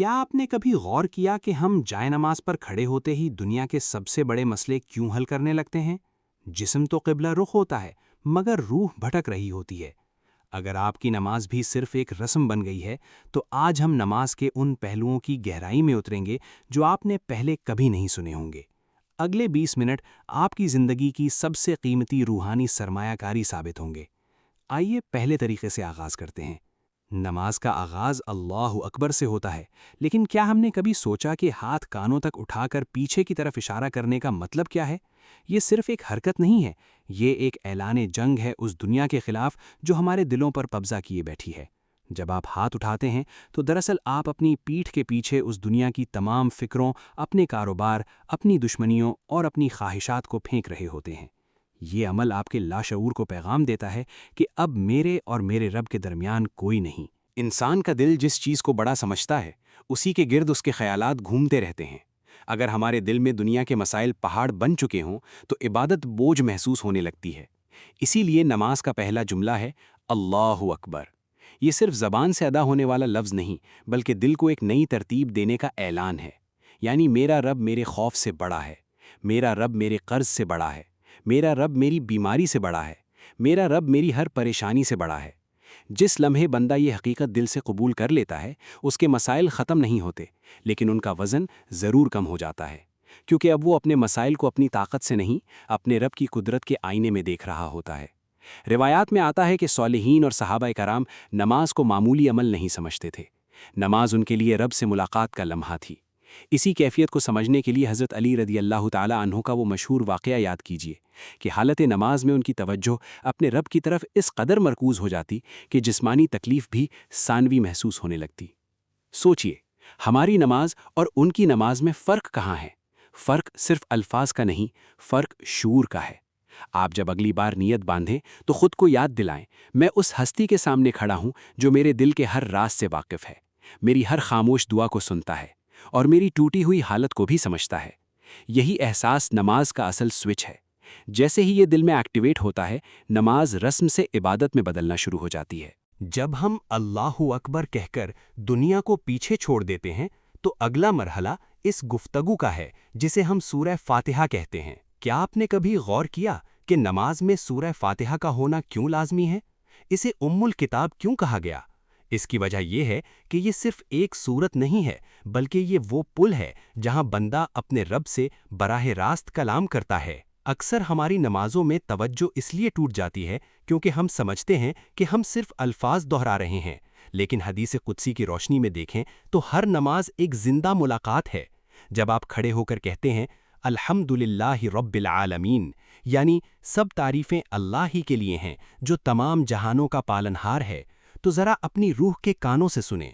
کیا آپ نے کبھی غور کیا کہ ہم جائے نماز پر کھڑے ہوتے ہی دنیا کے سب سے بڑے مسئلے کیوں حل کرنے لگتے ہیں؟ جسم تو قبلہ رخ ہوتا ہے، مگر روح بھٹک رہی ہوتی ہے۔ اگر آپ کی نماز بھی صرف ایک رسم بن گئی ہے، تو آج ہم نماز کے ان پہلوؤں کی گہرائی میں اتریں گے جو آپ نے پہلے کبھی نہیں سنے ہوں گے۔ اگلے 20 منٹ آپ کی زندگی کی سب سے قیمتی روحانی سرمایہ کاری ثابت ہوں گے۔ آئیے پہلے طریقے سے آغاز کرتے ہیں۔ نماز کا آغاز اللہ اکبر سے ہوتا ہے، لیکن کیا ہم نے کبھی سوچا کہ ہاتھ کانوں تک اٹھا کر پیچھے کی طرف اشارہ کرنے کا مطلب کیا ہے؟ یہ صرف ایک حرکت نہیں ہے، یہ ایک اعلان جنگ ہے اس دنیا کے خلاف جو ہمارے دلوں پر قبضہ کیے بیٹھی ہے۔ جب آپ ہاتھ اٹھاتے ہیں تو دراصل آپ اپنی پیٹھ کے پیچھے اس دنیا کی تمام فکروں، اپنے کاروبار، اپنی دشمنیوں اور اپنی خواہشات کو پھینک رہے ہوتے ہیں۔ یہ عمل آپ کے لاشعور کو پیغام دیتا ہے کہ اب میرے اور میرے رب کے درمیان کوئی نہیں۔ انسان کا دل جس چیز کو بڑا سمجھتا ہے، اسی کے گرد اس کے خیالات گھومتے رہتے ہیں۔ اگر ہمارے دل میں دنیا کے مسائل پہاڑ بن چکے ہوں تو عبادت بوجھ محسوس ہونے لگتی ہے۔ اسی لیے نماز کا پہلا جملہ ہے اللہ اکبر۔ یہ صرف زبان سے ادا ہونے والا لفظ نہیں، بلکہ دل کو ایک نئی ترتیب دینے کا اعلان ہے۔ یعنی میرا رب میرے خوف سے بڑا ہے، میرا رب میرے قرض سے بڑا ہے، میرا رب میری بیماری سے بڑا ہے، میرا رب میری ہر پریشانی سے بڑا ہے۔ جس لمحے بندہ یہ حقیقت دل سے قبول کر لیتا ہے، اس کے مسائل ختم نہیں ہوتے، لیکن ان کا وزن ضرور کم ہو جاتا ہے، کیونکہ اب وہ اپنے مسائل کو اپنی طاقت سے نہیں، اپنے رب کی قدرت کے آئینے میں دیکھ رہا ہوتا ہے۔ روایات میں آتا ہے کہ صالحین اور صحابہ کرام نماز کو معمولی عمل نہیں سمجھتے تھے۔ نماز ان کے لیے رب سے ملاقات کا لمحہ تھی۔ اسی کیفیت کو سمجھنے کے لیے حضرت علی رضی اللہ تعالی عنہ کا وہ مشہور واقعہ یاد کیجیے کہ حالت نماز میں ان کی توجہ اپنے رب کی طرف اس قدر مرکوز ہو جاتی کہ جسمانی تکلیف بھی ثانوی محسوس ہونے لگتی۔ سوچئے، ہماری نماز اور ان کی نماز میں فرق کہاں ہے؟ فرق صرف الفاظ کا نہیں، فرق شعور کا ہے۔ آپ جب اگلی بار نیت باندھیں تو خود کو یاد دلائیں، میں اس ہستی کے سامنے کھڑا ہوں جو میرے دل کے ہر راز سے واقف ہے، میری ہر خاموش دعا کو سنتا ہے اور میری ٹوٹی ہوئی حالت کو بھی سمجھتا ہے۔ یہی احساس نماز کا اصل سوئچ ہے۔ جیسے ہی یہ دل میں ایکٹیویٹ ہوتا ہے، نماز رسم سے عبادت میں بدلنا شروع ہو جاتی ہے۔ جب ہم اللہ اکبر کہہ کر دنیا کو پیچھے چھوڑ دیتے ہیں تو اگلا مرحلہ اس گفتگو کا ہے جسے ہم سورہ فاتحہ کہتے ہیں۔ کیا آپ نے کبھی غور کیا کہ نماز میں سورہ فاتحہ کا ہونا کیوں لازمی ہے؟ اسے ام الکتاب کیوں کہا گیا؟ اس کی وجہ یہ ہے کہ یہ صرف ایک سورت نہیں ہے، بلکہ یہ وہ پل ہے جہاں بندہ اپنے رب سے براہ راست کلام کرتا ہے۔ اکثر ہماری نمازوں میں توجہ اس لیے ٹوٹ جاتی ہے کیونکہ ہم سمجھتے ہیں کہ ہم صرف الفاظ دہرا رہے ہیں، لیکن حدیث قدسی کی روشنی میں دیکھیں تو ہر نماز ایک زندہ ملاقات ہے۔ جب آپ کھڑے ہو کر کہتے ہیں الحمدللہ رب العالمین، یعنی سب تعریفیں اللہ ہی کے لیے ہیں جو تمام جہانوں کا پالنہار ہے، تو ذرا اپنی روح کے کانوں سے سنیں۔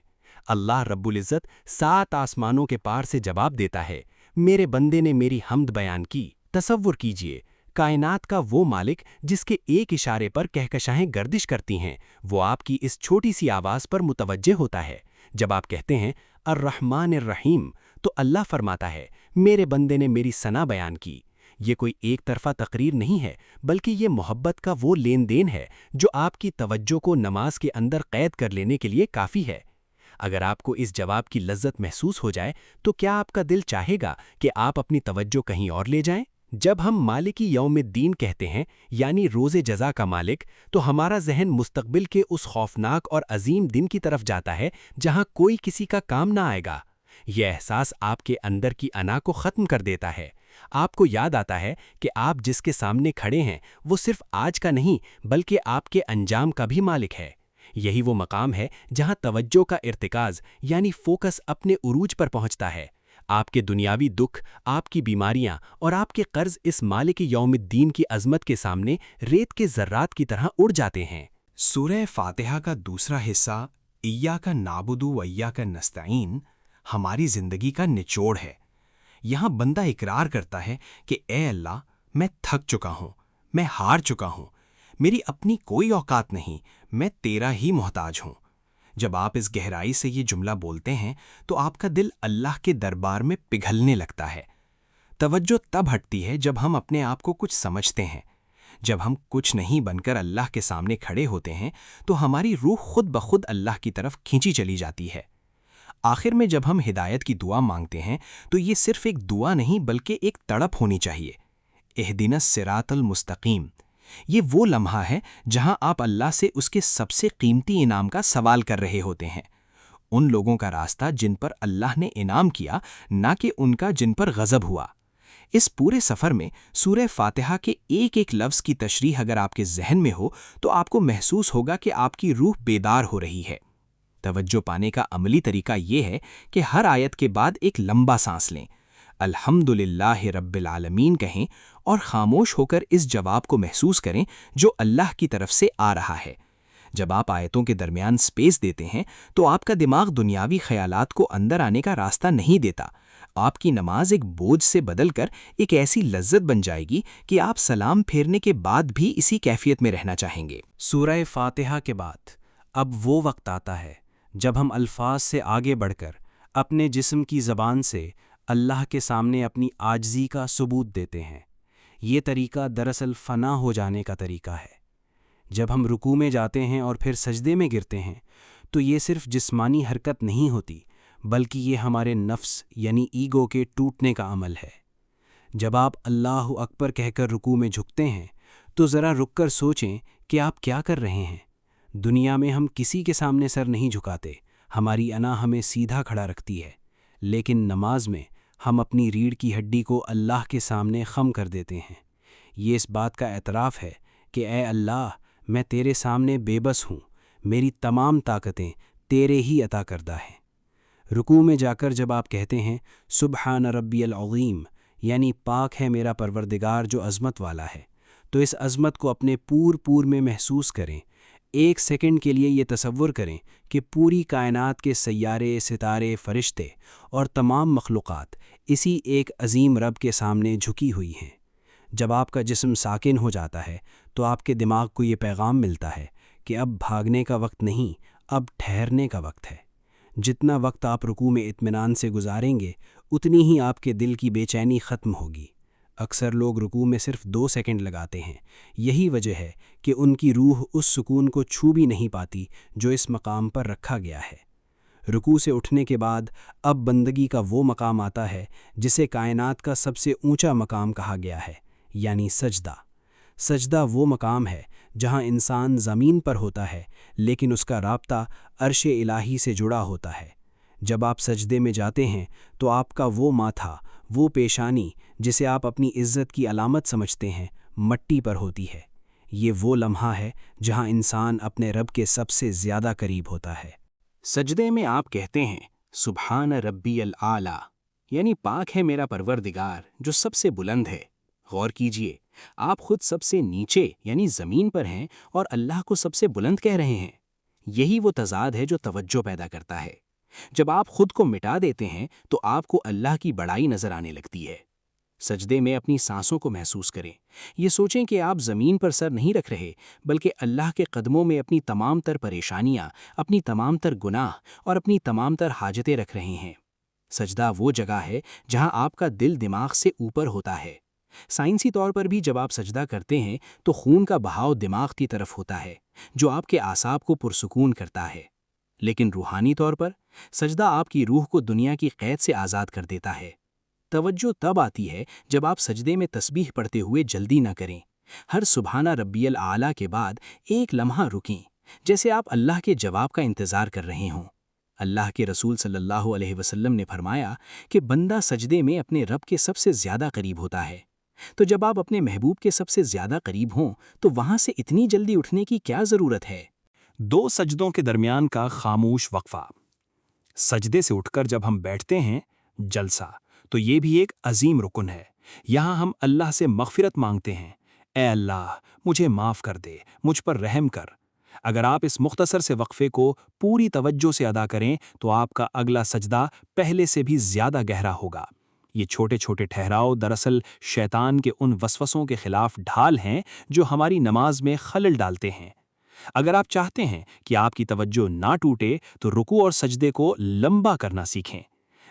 اللہ رب العزت 7 آسمانوں کے پار سے جواب دیتا ہے، میرے بندے نے میری حمد بیان کی۔ تصور کیجئے، کائنات کا وہ مالک جس کے ایک اشارے پر کہکشائیں گردش کرتی ہیں، وہ آپ کی اس چھوٹی سی آواز پر متوجہ ہوتا ہے۔ جب آپ کہتے ہیں الرحمن الرحیم، تو اللہ فرماتا ہے، میرے بندے نے میری ثنا بیان کی۔ یہ کوئی ایک طرفہ تقریر نہیں ہے، بلکہ یہ محبت کا وہ لین دین ہے جو آپ کی توجہ کو نماز کے اندر قید کر لینے کے لیے کافی ہے۔ اگر آپ کو اس جواب کی لذت محسوس ہو جائے تو کیا آپ کا دل چاہے گا کہ آپ اپنی توجہ کہیں اور لے جائیں؟ جب ہم مالک یوم الدین کہتے ہیں، یعنی روز جزا کا مالک، تو ہمارا ذہن مستقبل کے اس خوفناک اور عظیم دن کی طرف جاتا ہے جہاں کوئی کسی کا کام نہ آئے گا۔ یہ احساس آپ کے اندر کی انا کو ختم کر دیتا ہے۔ آپ کو یاد آتا ہے کہ آپ جس کے سامنے کھڑے ہیں وہ صرف آج کا نہیں بلکہ آپ کے انجام کا بھی مالک ہے۔ یہی وہ مقام ہے جہاں توجہ کا ارتکاز یعنی فوکس اپنے عروج پر پہنچتا ہے۔ آپ کے دنیاوی دکھ، آپ کی بیماریاں اور آپ کے قرض اس مالک یوم الدین کی عظمت کے سامنے ریت کے ذرات کی طرح اڑ جاتے ہیں۔ سورہ فاتحہ کا دوسرا حصہ ایاک نعبد و ایاک نستعین ہماری زندگی کا نچوڑ ہے۔ یہاں بندہ اقرار کرتا ہے کہ اے اللہ، میں تھک چکا ہوں، میں ہار چکا ہوں، میری اپنی کوئی اوقات نہیں، میں تیرا ہی محتاج ہوں۔ جب آپ اس گہرائی سے یہ جملہ بولتے ہیں تو آپ کا دل اللہ کے دربار میں پگھلنے لگتا ہے۔ توجہ تب ہٹتی ہے جب ہم اپنے آپ کو کچھ سمجھتے ہیں۔ جب ہم کچھ نہیں بن کر اللہ کے سامنے کھڑے ہوتے ہیں تو ہماری روح خود بخود اللہ کی طرف کھینچی چلی جاتی ہے۔ آخر میں جب ہم ہدایت کی دعا مانگتے ہیں تو یہ صرف ایک دعا نہیں بلکہ ایک تڑپ ہونی چاہیے۔ اہدنا الصراط المستقیم، یہ وہ لمحہ ہے جہاں آپ اللہ سے اس کے سب سے قیمتی انعام کا سوال کر رہے ہوتے ہیں، ان لوگوں کا راستہ جن پر اللہ نے انعام کیا، نہ کہ ان کا جن پر غضب ہوا۔ اس پورے سفر میں سورہ فاتحہ کے ایک ایک لفظ کی تشریح اگر آپ کے ذہن میں ہو تو آپ کو محسوس ہوگا کہ آپ کی روح بیدار ہو رہی ہے۔ توجہ پانے کا عملی طریقہ یہ ہے کہ ہر آیت کے بعد ایک لمبا سانس لیں، الحمدللہ رب العالمین کہیں اور خاموش ہو کر اس جواب کو محسوس کریں جو اللہ کی طرف سے آ رہا ہے۔ جب آپ آیتوں کے درمیان سپیس دیتے ہیں تو آپ کا دماغ دنیاوی خیالات کو اندر آنے کا راستہ نہیں دیتا۔ آپ کی نماز ایک بوجھ سے بدل کر ایک ایسی لذت بن جائے گی کہ آپ سلام پھیرنے کے بعد بھی اسی کیفیت میں رہنا چاہیں گے۔ سورہ فاتحہ کے بعد اب وہ وقت آتا ہے جب ہم الفاظ سے آگے بڑھ کر اپنے جسم کی زبان سے اللہ کے سامنے اپنی عاجزی کا ثبوت دیتے ہیں۔ یہ طریقہ دراصل فنا ہو جانے کا طریقہ ہے۔ جب ہم رکوع میں جاتے ہیں اور پھر سجدے میں گرتے ہیں تو یہ صرف جسمانی حرکت نہیں ہوتی بلکہ یہ ہمارے نفس یعنی ایگو کے ٹوٹنے کا عمل ہے۔ جب آپ اللہ اکبر کہہ کر رکوع میں جھکتے ہیں تو ذرا رک کر سوچیں کہ آپ کیا کر رہے ہیں۔ دنیا میں ہم کسی کے سامنے سر نہیں جھکاتے، ہماری انا ہمیں سیدھا کھڑا رکھتی ہے، لیکن نماز میں ہم اپنی ریڑھ کی ہڈی کو اللہ کے سامنے خم کر دیتے ہیں۔ یہ اس بات کا اعتراف ہے کہ اے اللہ، میں تیرے سامنے بے بس ہوں، میری تمام طاقتیں تیرے ہی عطا کردہ ہیں۔ رکوع میں جا کر جب آپ کہتے ہیں سبحان ربی العظیم، یعنی پاک ہے میرا پروردگار جو عظمت والا ہے، تو اس عظمت کو اپنے پور میں محسوس کریں۔ ایک سیکنڈ کے لیے یہ تصور کریں کہ پوری کائنات کے سیارے، ستارے، فرشتے اور تمام مخلوقات اسی ایک عظیم رب کے سامنے جھکی ہوئی ہیں۔ جب آپ کا جسم ساکن ہو جاتا ہے تو آپ کے دماغ کو یہ پیغام ملتا ہے کہ اب بھاگنے کا وقت نہیں، اب ٹھہرنے کا وقت ہے۔ جتنا وقت آپ رکوع میں اطمینان سے گزاریں گے اتنی ہی آپ کے دل کی بے چینی ختم ہوگی۔ اکثر لوگ رکوع میں صرف 2 سیکنڈ لگاتے ہیں، یہی وجہ ہے کہ ان کی روح اس سکون کو چھو بھی نہیں پاتی جو اس مقام پر رکھا گیا ہے۔ رکوع سے اٹھنے کے بعد اب بندگی کا وہ مقام آتا ہے جسے کائنات کا سب سے اونچا مقام کہا گیا ہے، یعنی سجدہ۔ سجدہ وہ مقام ہے جہاں انسان زمین پر ہوتا ہے لیکن اس کا رابطہ عرش الہی سے جڑا ہوتا ہے۔ جب آپ سجدے میں جاتے ہیں تو آپ کا وہ ماتھا، وہ پیشانی جسے آپ اپنی عزت کی علامت سمجھتے ہیں، مٹی پر ہوتی ہے۔ یہ وہ لمحہ ہے جہاں انسان اپنے رب کے سب سے زیادہ قریب ہوتا ہے۔ سجدے میں آپ کہتے ہیں سبحان ربی العالی، یعنی پاک ہے میرا پروردگار جو سب سے بلند ہے۔ غور کیجئے، آپ خود سب سے نیچے یعنی زمین پر ہیں اور اللہ کو سب سے بلند کہہ رہے ہیں۔ یہی وہ تضاد ہے جو توجہ پیدا کرتا ہے۔ جب آپ خود کو مٹا دیتے ہیں تو آپ کو اللہ کی بڑائی نظر آنے لگتی ہے۔ سجدے میں اپنی سانسوں کو محسوس کریں۔ یہ سوچیں کہ آپ زمین پر سر نہیں رکھ رہے بلکہ اللہ کے قدموں میں اپنی تمام تر پریشانیاں، اپنی تمام تر گناہ اور اپنی تمام تر حاجتیں رکھ رہے ہیں۔ سجدہ وہ جگہ ہے جہاں آپ کا دل دماغ سے اوپر ہوتا ہے۔ سائنسی طور پر بھی جب آپ سجدہ کرتے ہیں تو خون کا بہاؤ دماغ کی طرف ہوتا ہے جو آپ کے اعصاب کو پرسکون کرتا ہے۔ لیکن روحانی طور پر سجدہ آپ کی روح کو دنیا کی قید سے آزاد کر دیتا ہے۔ توجہ تب آتی ہے جب آپ سجدے میں تسبیح پڑھتے ہوئے جلدی نہ کریں۔ ہر سبحانہ ربی العالی کے بعد ایک لمحہ رکیں، جیسے آپ اللہ کے جواب کا انتظار کر رہے ہوں۔ اللہ کے رسول صلی اللہ علیہ وسلم نے فرمایا کہ بندہ سجدے میں اپنے رب کے سب سے زیادہ قریب ہوتا ہے۔ تو جب آپ اپنے محبوب کے سب سے زیادہ قریب ہوں تو وہاں سے اتنی جلدی اٹھنے کی کیا ضرورت ہے؟ 2 سجدوں کے درمیان کا خاموش وقفہ۔ سجدے سے اٹھ کر جب ہم بیٹھتے ہیں، جلسہ، تو یہ بھی ایک عظیم رکن ہے۔ یہاں ہم اللہ سے مغفرت مانگتے ہیں، اے اللہ مجھے معاف کر دے، مجھ پر رحم کر۔ اگر آپ اس مختصر سے وقفے کو پوری توجہ سے ادا کریں تو آپ کا اگلا سجدہ پہلے سے بھی زیادہ گہرا ہوگا۔ یہ چھوٹے چھوٹے ٹھہراؤ دراصل شیطان کے ان وسوسوں کے خلاف ڈھال ہیں جو ہماری نماز میں خلل ڈالتے ہیں۔ اگر آپ چاہتے ہیں کہ آپ کی توجہ نہ ٹوٹے تو رکوع اور سجدے کو لمبا کرنا سیکھیں۔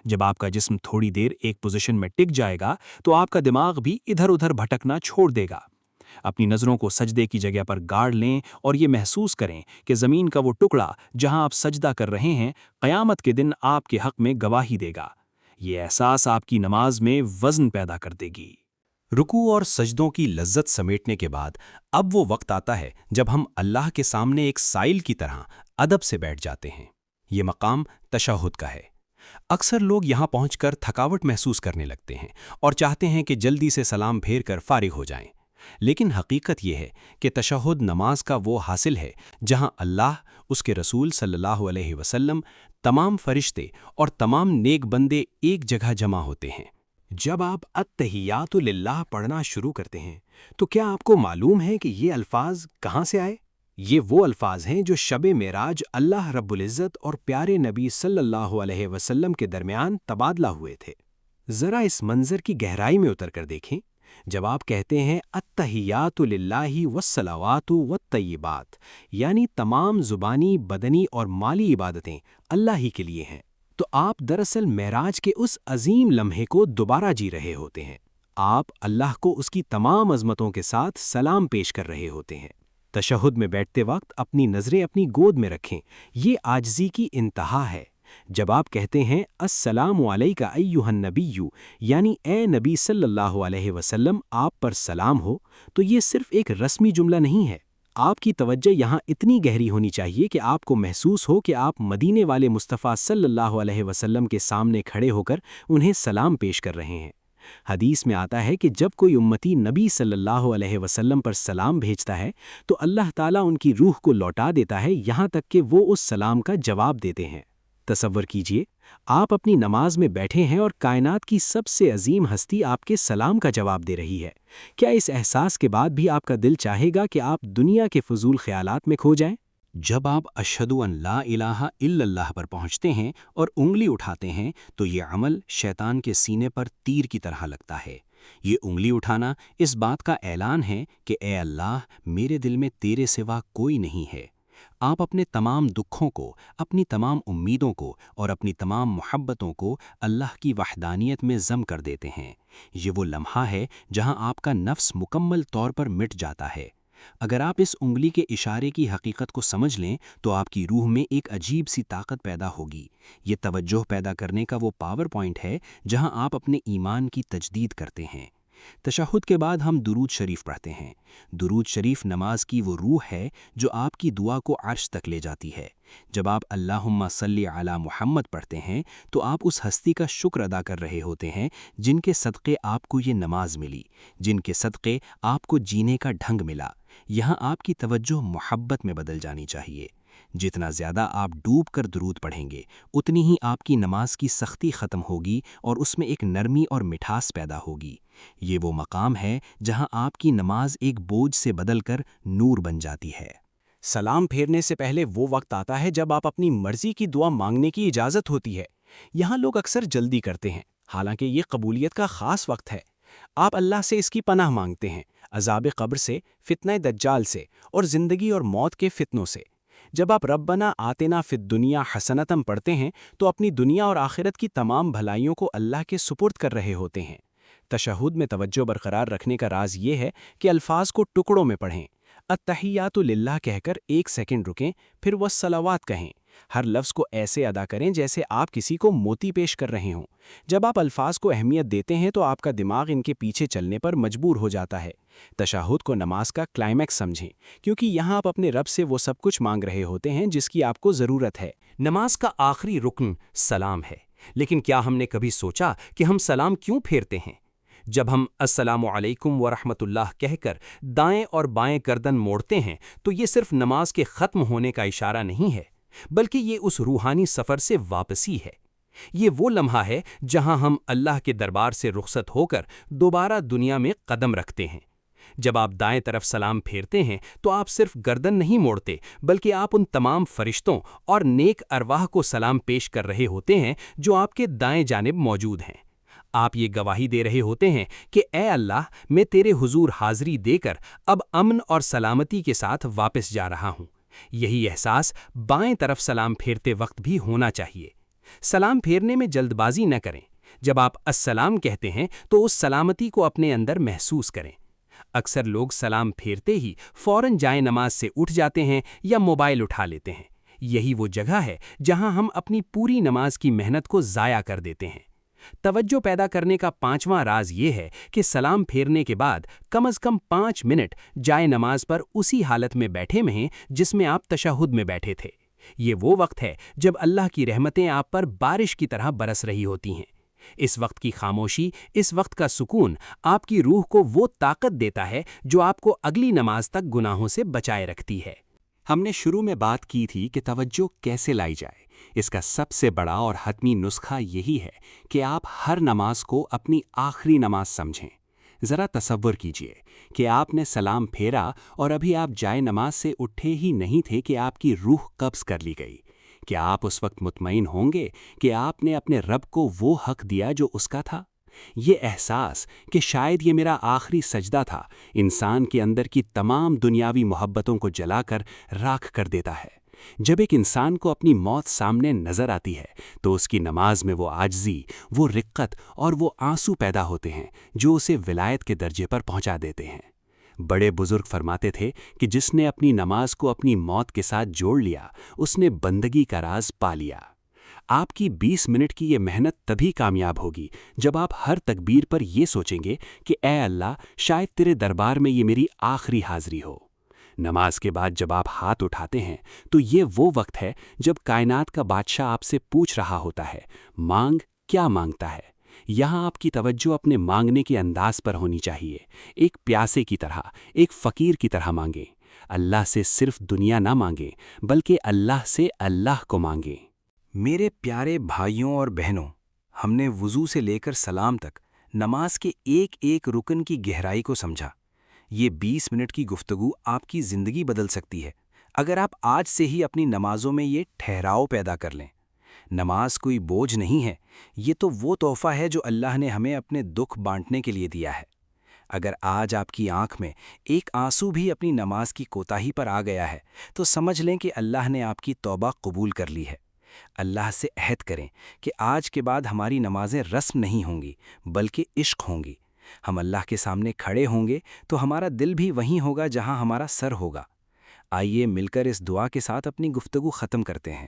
جب آپ کا جسم تھوڑی دیر ایک پوزیشن میں ٹک جائے گا تو آپ کا دماغ بھی ادھر ادھر بھٹکنا چھوڑ دے گا۔ اپنی نظروں کو سجدے کی جگہ پر گاڑ لیں اور یہ محسوس کریں کہ زمین کا وہ ٹکڑا جہاں آپ سجدہ کر رہے ہیں قیامت کے دن آپ کے حق میں گواہی دے گا۔ یہ احساس آپ کی نماز میں وزن پیدا کر دے گی۔ رکوع اور سجدوں کی لذت سمیٹنے کے بعد اب وہ وقت آتا ہے جب ہم اللہ کے سامنے ایک سائل کی طرح ادب سے بیٹھ جاتے ہیں۔ یہ مقام تشہد کا ہے۔ اکثر لوگ یہاں پہنچ کر تھکاوٹ محسوس کرنے لگتے ہیں اور چاہتے ہیں کہ جلدی سے سلام پھیر کر فارغ ہو جائیں، لیکن حقیقت یہ ہے کہ تشہد نماز کا وہ حاصل ہے جہاں اللہ، اس کے رسول صلی اللہ علیہ وسلم، تمام فرشتے اور تمام نیک بندے ایک جگہ جمع ہوتے ہیں۔ جب آپ التحیات للہ پڑھنا شروع کرتے ہیں تو کیا آپ کو معلوم ہے کہ یہ الفاظ کہاں سے آئے؟ یہ وہ الفاظ ہیں جو شب معراج اللہ رب العزت اور پیارے نبی صلی اللہ علیہ وسلم کے درمیان تبادلہ ہوئے تھے۔ ذرا اس منظر کی گہرائی میں اتر کر دیکھیں۔ جب آپ کہتے ہیں التحیات للہ والصلوات والطیبات، یعنی تمام زبانی، بدنی اور مالی عبادتیں اللہ ہی کے لیے ہیں، تو آپ دراصل معراج کے اس عظیم لمحے کو دوبارہ جی رہے ہوتے ہیں۔ آپ اللہ کو اس کی تمام عظمتوں کے ساتھ سلام پیش کر رہے ہوتے ہیں۔ تشہد میں بیٹھتے وقت اپنی نظریں اپنی گود میں رکھیں، یہ عاجزی کی انتہا ہے۔ جب آپ کہتے ہیں السلام علیک ایھا النبی، یعنی اے نبی صلی اللہ علیہ وسلم آپ پر سلام ہو، تو یہ صرف ایک رسمی جملہ نہیں ہے۔ آپ کی توجہ یہاں اتنی گہری ہونی چاہیے کہ آپ کو محسوس ہو کہ آپ مدینے والے مصطفیٰ صلی اللہ علیہ وسلم کے سامنے کھڑے ہو کر انہیں سلام پیش کر رہے ہیں۔ حدیث میں آتا ہے کہ جب کوئی امتی نبی صلی اللہ علیہ وسلم پر سلام بھیجتا ہے تو اللہ تعالیٰ ان کی روح کو لوٹا دیتا ہے، یہاں تک کہ وہ اس سلام کا جواب دیتے ہیں۔ تصور کیجئے، آپ اپنی نماز میں بیٹھے ہیں اور کائنات کی سب سے عظیم ہستی آپ کے سلام کا جواب دے رہی ہے۔ کیا اس احساس کے بعد بھی آپ کا دل چاہے گا کہ آپ دنیا کے فضول خیالات میں کھو جائیں؟ جب آپ اشہد ان لا الہ الا اللہ پر پہنچتے ہیں اور انگلی اٹھاتے ہیں تو یہ عمل شیطان کے سینے پر تیر کی طرح لگتا ہے۔ یہ انگلی اٹھانا اس بات کا اعلان ہے کہ اے اللہ، میرے دل میں تیرے سوا کوئی نہیں ہے۔ آپ اپنے تمام دکھوں کو، اپنی تمام امیدوں کو اور اپنی تمام محبتوں کو اللہ کی وحدانیت میں ضم کر دیتے ہیں۔ یہ وہ لمحہ ہے جہاں آپ کا نفس مکمل طور پر مٹ جاتا ہے۔ اگر آپ اس انگلی کے اشارے کی حقیقت کو سمجھ لیں تو آپ کی روح میں ایک عجیب سی طاقت پیدا ہوگی۔ یہ توجہ پیدا کرنے کا وہ پاور پوائنٹ ہے جہاں آپ اپنے ایمان کی تجدید کرتے ہیں۔ تشہد کے بعد ہم درود شریف پڑھتے ہیں۔ درود شریف نماز کی وہ روح ہے جو آپ کی دعا کو عرش تک لے جاتی ہے۔ جب آپ اللہم صلی علی محمد پڑھتے ہیں تو آپ اس ہستی کا شکر ادا کر رہے ہوتے ہیں جن کے صدقے آپ کو یہ نماز ملی، جن کے صدقے آپ کو جینے کا ڈھنگ ملا۔ یہاں آپ کی توجہ محبت میں بدل جانی چاہیے۔ جتنا زیادہ آپ ڈوب کر درود پڑھیں گے، اتنی ہی آپ کی نماز کی سختی ختم ہوگی اور اس میں ایک نرمی اور مٹھاس پیدا ہوگی۔ یہ وہ مقام ہے جہاں آپ کی نماز ایک بوجھ سے بدل کر نور بن جاتی ہے۔ سلام پھیرنے سے پہلے وہ وقت آتا ہے جب آپ اپنی مرضی کی دعا مانگنے کی اجازت ہوتی ہے۔ یہاں لوگ اکثر جلدی کرتے ہیں، حالانکہ یہ قبولیت کا خاص وقت ہے۔ آپ اللہ سے اس کی پناہ مانگتے ہیں، عذاب قبر سے، فتنہ دجال سے اور زندگی اور موت کے فتنوں سے۔ جب آپ ربنا آتنا فی الدنیا حسنتم پڑھتے ہیں تو اپنی دنیا اور آخرت کی تمام بھلائیوں کو اللہ کے سپرد کر رہے ہوتے ہیں۔ تشہد میں توجہ برقرار رکھنے کا راز یہ ہے کہ الفاظ کو ٹکڑوں میں پڑھیں۔ التحیات للہ کہہ کر 1 سیکنڈ رکیں، پھر والصلوات کہیں۔ ہر لفظ کو ایسے ادا کریں جیسے آپ کسی کو موتی پیش کر رہے ہوں۔ جب آپ الفاظ کو اہمیت دیتے ہیں تو آپ کا دماغ ان کے پیچھے چلنے پر مجبور ہو جاتا ہے۔ تشہد کو نماز کا کلائمیکس سمجھیں، کیونکہ یہاں آپ اپنے رب سے وہ سب کچھ مانگ رہے ہوتے ہیں جس کی آپ کو ضرورت ہے۔ نماز کا آخری رکن سلام ہے، لیکن کیا ہم نے کبھی سوچا کہ ہم سلام کیوں پھیرتے ہیں؟ جب ہم السلام علیکم ورحمۃ اللہ کہہ کر دائیں اور بائیں گردن موڑتے ہیں تو یہ صرف نماز کے ختم ہونے کا اشارہ نہیں ہے، بلکہ یہ اس روحانی سفر سے واپسی ہے۔ یہ وہ لمحہ ہے جہاں ہم اللہ کے دربار سے رخصت ہو کر دوبارہ دنیا میں قدم رکھتے ہیں۔ جب آپ دائیں طرف سلام پھیرتے ہیں تو آپ صرف گردن نہیں موڑتے، بلکہ آپ ان تمام فرشتوں اور نیک ارواح کو سلام پیش کر رہے ہوتے ہیں جو آپ کے دائیں جانب موجود ہیں۔ آپ یہ گواہی دے رہے ہوتے ہیں کہ اے اللہ، میں تیرے حضور حاضری دے کر اب امن اور سلامتی کے ساتھ واپس جا رہا ہوں۔ یہی احساس بائیں طرف سلام پھیرتے وقت بھی ہونا چاہیے۔ سلام پھیرنے میں جلد بازی نہ کریں۔ جب آپ السلام کہتے ہیں تو اس سلامتی کو اپنے اندر محسوس کریں۔ اکثر لوگ سلام پھیرتے ہی فوراً جائے نماز سے اٹھ جاتے ہیں یا موبائل اٹھا لیتے ہیں۔ یہی وہ جگہ ہے جہاں ہم اپنی پوری نماز کی محنت کو ضائع کر دیتے ہیں۔ توجہ پیدا کرنے کا 5واں راز یہ ہے کہ سلام پھیرنے کے بعد کم از کم 5 منٹ جائے نماز پر اسی حالت میں بیٹھے رہیں جس میں آپ تشہد میں بیٹھے تھے۔ یہ وہ وقت ہے جب اللہ کی رحمتیں آپ پر بارش کی طرح برس رہی ہوتی ہیں۔ اس وقت کی خاموشی، اس وقت کا سکون آپ کی روح کو وہ طاقت دیتا ہے جو آپ کو اگلی نماز تک گناہوں سے بچائے رکھتی ہے۔ ہم نے شروع میں بات کی تھی کہ توجہ کیسے لائی جائے۔ اس کا سب سے بڑا اور حتمی نسخہ یہی ہے کہ آپ ہر نماز کو اپنی آخری نماز سمجھیں۔ ذرا تصور کیجئے کہ آپ نے سلام پھیرا اور ابھی آپ جائے نماز سے اٹھے ہی نہیں تھے کہ آپ کی روح قبض کر لی گئی۔ کیا آپ اس وقت مطمئن ہوں گے کہ آپ نے اپنے رب کو وہ حق دیا جو اس کا تھا؟ یہ احساس کہ شاید یہ میرا آخری سجدہ تھا، انسان کے اندر کی تمام دنیاوی محبتوں کو جلا کر راکھ کر دیتا ہے۔ جب ایک انسان کو اپنی موت سامنے نظر آتی ہے تو اس کی نماز میں وہ عاجزی، وہ رقت اور وہ آنسو پیدا ہوتے ہیں جو اسے ولایت کے درجے پر پہنچا دیتے ہیں۔ بڑے بزرگ فرماتے تھے کہ جس نے اپنی نماز کو اپنی موت کے ساتھ جوڑ لیا، اس نے بندگی کا راز پا لیا۔ آپ کی 20 منٹ کی یہ محنت تبھی کامیاب ہوگی جب آپ ہر تکبیر پر یہ سوچیں گے کہ اے اللہ، شاید تیرے دربار میں یہ میری آخری حاضری ہو۔ نماز کے بعد جب آپ ہاتھ اٹھاتے ہیں تو یہ وہ وقت ہے جب کائنات کا بادشاہ آپ سے پوچھ رہا ہوتا ہے، مانگ، کیا مانگتا ہے؟ یہاں آپ کی توجہ اپنے مانگنے کے انداز پر ہونی چاہیے۔ ایک پیاسے کی طرح، ایک فقیر کی طرح مانگیں۔ اللہ سے صرف دنیا نہ مانگیں بلکہ اللہ سے اللہ کو مانگیں۔ میرے پیارے بھائیوں اور بہنوں، ہم نے وضو سے لے کر سلام تک نماز کے ایک ایک رکن کی گہرائی کو سمجھا۔ یہ 20 منٹ کی گفتگو آپ کی زندگی بدل سکتی ہے اگر آپ آج سے ہی اپنی نمازوں میں یہ ٹھہراؤ پیدا کر لیں۔ نماز کوئی بوجھ نہیں ہے، یہ تو وہ تحفہ ہے جو اللہ نے ہمیں اپنے دکھ بانٹنے کے لیے دیا ہے۔ اگر آج آپ کی آنکھ میں ایک آنسو بھی اپنی نماز کی کوتاہی پر آ گیا ہے تو سمجھ لیں کہ اللہ نے آپ کی توبہ قبول کر لی ہے۔ اللہ سے عہد کریں کہ آج کے بعد ہماری نمازیں رسم نہیں ہوں گی بلکہ عشق ہوں گی۔ ہم اللہ کے سامنے کھڑے ہوں گے تو ہمارا دل بھی وہیں ہوگا جہاں ہمارا سر ہوگا۔ آئیے مل کر اس دعا کے ساتھ اپنی گفتگو ختم کرتے ہیں۔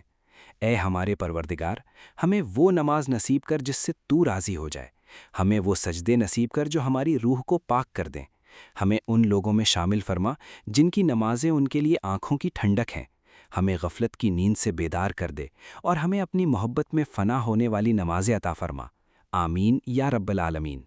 اے ہمارے پروردگار، ہمیں وہ نماز نصیب کر جس سے تو راضی ہو جائے۔ ہمیں وہ سجدے نصیب کر جو ہماری روح کو پاک کر دیں۔ ہمیں ان لوگوں میں شامل فرما جن کی نمازیں ان کے لیے آنکھوں کی ٹھنڈک ہیں۔ ہمیں غفلت کی نیند سے بیدار کر دے اور ہمیں اپنی محبت میں فنا ہونے والی نمازیں عطا فرما۔ آمین یا رب العالمین۔